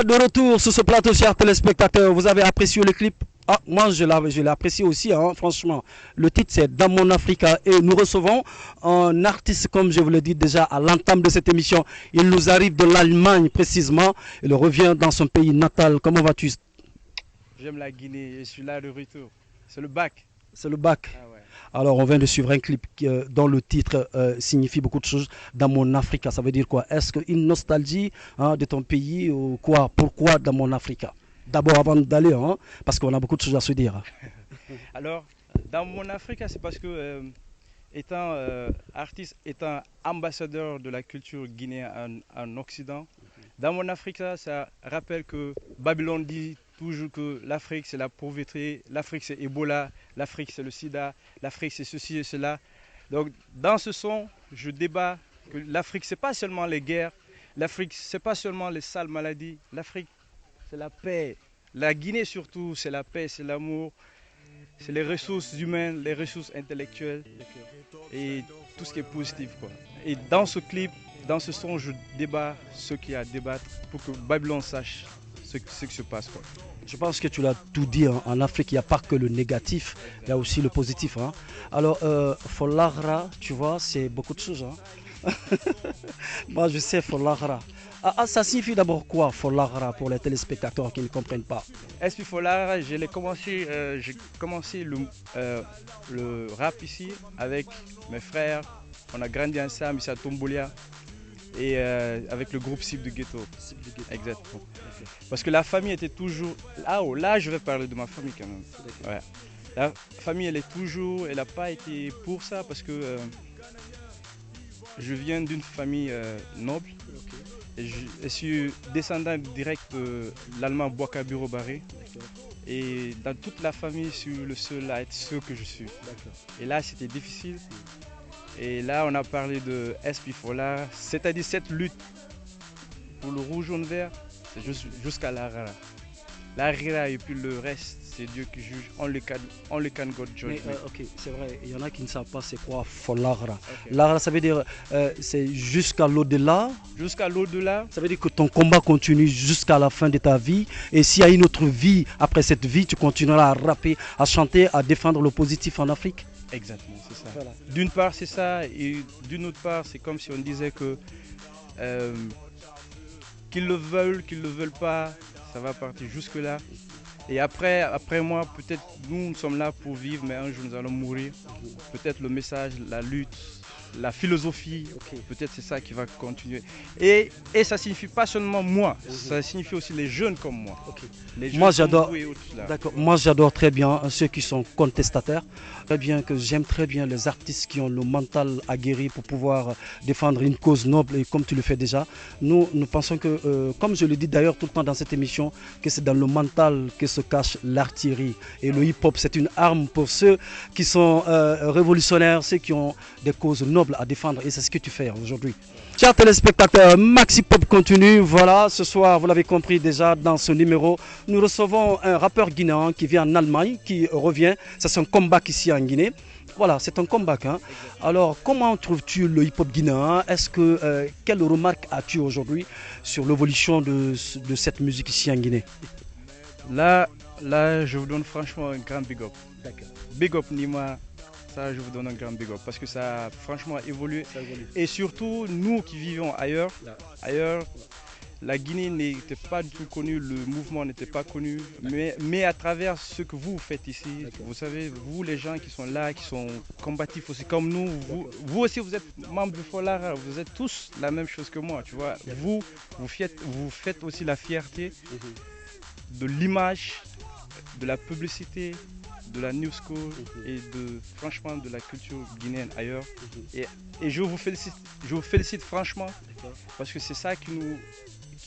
Voilà, de retour sur ce plateau, chers téléspectateurs. Vous avez apprécié le clip? Ah, moi, je l'ai apprécié aussi, hein, franchement. Le titre, c'est Dans mon Africa. Et nous recevons un artiste, comme je vous l'ai dit déjà à l'entame de cette émission. Il nous arrive de l'Allemagne, précisément. Il revient dans son pays natal. Comment vas-tu? J'aime la Guinée, je suis là de retour. C'est le bac. C'est le bac. Ah ouais. Alors, on vient de suivre un clip dont le titre signifie beaucoup de choses. Dans mon Africa, ça veut dire quoi? Est-ce qu'une nostalgie, hein, de ton pays ou quoi? Pourquoi dans mon Africa? D'abord, avant d'aller, hein, parce qu'on a beaucoup de choses à se dire. Alors, dans mon Afrique, c'est parce que étant artiste, étant ambassadeur de la culture guinéenne en Occident, dans mon Afrique, ça rappelle que Babylone dit toujours que l'Afrique c'est la pauvreté, l'Afrique c'est Ebola, l'Afrique c'est le sida, l'Afrique c'est ceci et cela. Donc dans ce son, je débat que l'Afrique c'est pas seulement les guerres, l'Afrique c'est pas seulement les sales maladies, l'Afrique c'est la paix. La Guinée surtout, c'est la paix, c'est l'amour, c'est les ressources humaines, les ressources intellectuelles et tout ce qui est positif, quoi. Et dans ce clip, dans ce son, je débat ce qu'il y a à débattre pour que Babylone sache ce qui se passe, quoi. Je pense que tu l'as tout dit, hein. En Afrique, il n'y a pas que le négatif, il y a aussi le positif, hein. Alors, Folagra, tu vois, c'est beaucoup de choses, hein. Moi, je sais Folagra. Ça signifie d'abord quoi, Folagra, pour les téléspectateurs qui ne comprennent pas? SP Folar, j'ai commencé le rap ici avec mes frères. On a grandi ensemble ici à Tombolia et avec le groupe Cible du Ghetto. Exactement. Parce que la famille était toujours... Là, je vais parler de ma famille quand même. Ouais. La famille, elle n'a pas été pour ça parce que je viens d'une famille noble. Et je suis descendant direct de l'allemand Bouaka Biro Barré. Et dans toute la famille, je suis le seul à être ce que je suis. Et là, c'était difficile. Et là, on a parlé de SP Fola, c'est-à-dire cette lutte pour le rouge, jaune, vert, c'est jusqu'à la Rara. La Rara et puis le reste, c'est Dieu qui juge. Only can God judge. Ok, c'est vrai, il y en a qui ne savent pas c'est quoi Folagra. Okay. Lara, ça veut dire c'est jusqu'à l'au-delà. Jusqu'à l'au-delà. Ça veut dire que ton combat continue jusqu'à la fin de ta vie. Et s'il y a une autre vie, après cette vie, tu continueras à rapper, à chanter, à défendre le positif en Afrique. Exactement, c'est ça. Voilà. D'une part, c'est ça. Et d'une autre part, c'est comme si on disait que qu'ils le veulent pas, ça va partir jusque-là. Et après moi, peut-être nous sommes là pour vivre, mais un jour nous allons mourir. Peut-être le message, la lutte, la philosophie, peut-être c'est ça qui va continuer. Et ça ne signifie pas seulement moi, ça signifie aussi les jeunes comme moi. Les jeunes moi j'adore, d'accord. Moi j'adore très bien ceux qui sont contestataires. Très bien que j'aime très bien les artistes qui ont le mental aguerri pour pouvoir défendre une cause noble et comme tu le fais déjà. Nous pensons que, comme je le dis d'ailleurs tout le temps dans cette émission, que c'est dans le mental que se cache l'artillerie. Et le hip-hop c'est une arme pour ceux qui sont révolutionnaires, ceux qui ont des causes nobles à défendre et c'est ce que tu fais aujourd'hui. Chers téléspectateurs, Maxi Pop continue. Voilà, ce soir, vous l'avez compris déjà dans ce numéro, nous recevons un rappeur guinéen qui vient en Allemagne, qui revient. C'est son comeback ici en Guinée. Voilà, c'est un comeback, hein. Alors, comment trouves-tu le hip-hop guinéen? Quelle remarque as-tu aujourd'hui sur l'évolution de cette musique ici en Guinée? Là, je vous donne franchement un grand big up. Big up Nima. Ça, je vous donne un grand big up parce que ça a franchement évolué. Et surtout, nous qui vivons ailleurs, la Guinée n'était pas du tout connue, le mouvement n'était pas connu. Mais à travers ce que vous faites ici, vous savez, vous les gens qui sont là, qui sont combatifs aussi comme nous, vous aussi vous êtes membres de Folara, vous êtes tous la même chose que moi, tu vois. Vous faites aussi la fierté de l'image, de la publicité, de la New School et franchement de la culture guinéenne ailleurs. Et je vous félicite franchement parce que c'est ça qui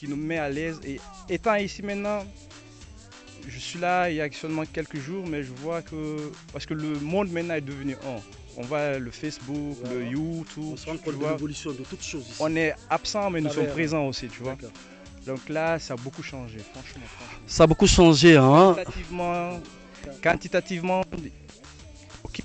nous met à l'aise. Et étant ici maintenant, je suis là il y a seulement quelques jours, mais je vois que, parce que le monde maintenant est devenu un. On voit le Facebook, le YouTube. On se rend compte de l'évolution de toutes choses ici. On est absent, mais nous sommes présents aussi, tu vois. Donc là, ça a beaucoup changé, franchement. Ça a beaucoup changé, hein. Quantitativement,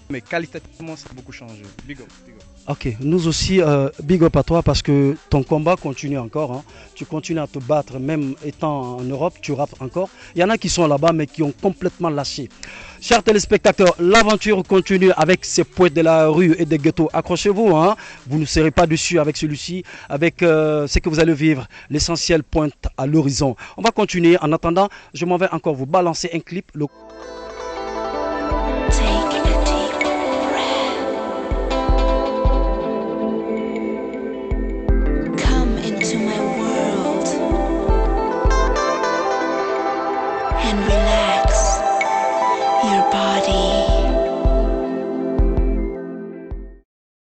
mais qualitativement, ça a beaucoup changé. Big up, big up. Ok, nous aussi, big up à toi parce que ton combat continue encore. Hein. Tu continues à te battre, même étant en Europe, tu rappes encore. Il y en a qui sont là-bas, mais qui ont complètement lâché. Chers téléspectateurs, l'aventure continue avec ces poètes de la rue et des ghettos. Accrochez-vous, hein. Vous ne serez pas dessus avec celui-ci, avec ce que vous allez vivre. L'essentiel pointe à l'horizon. On va continuer. En attendant, je m'en vais encore vous balancer un clip.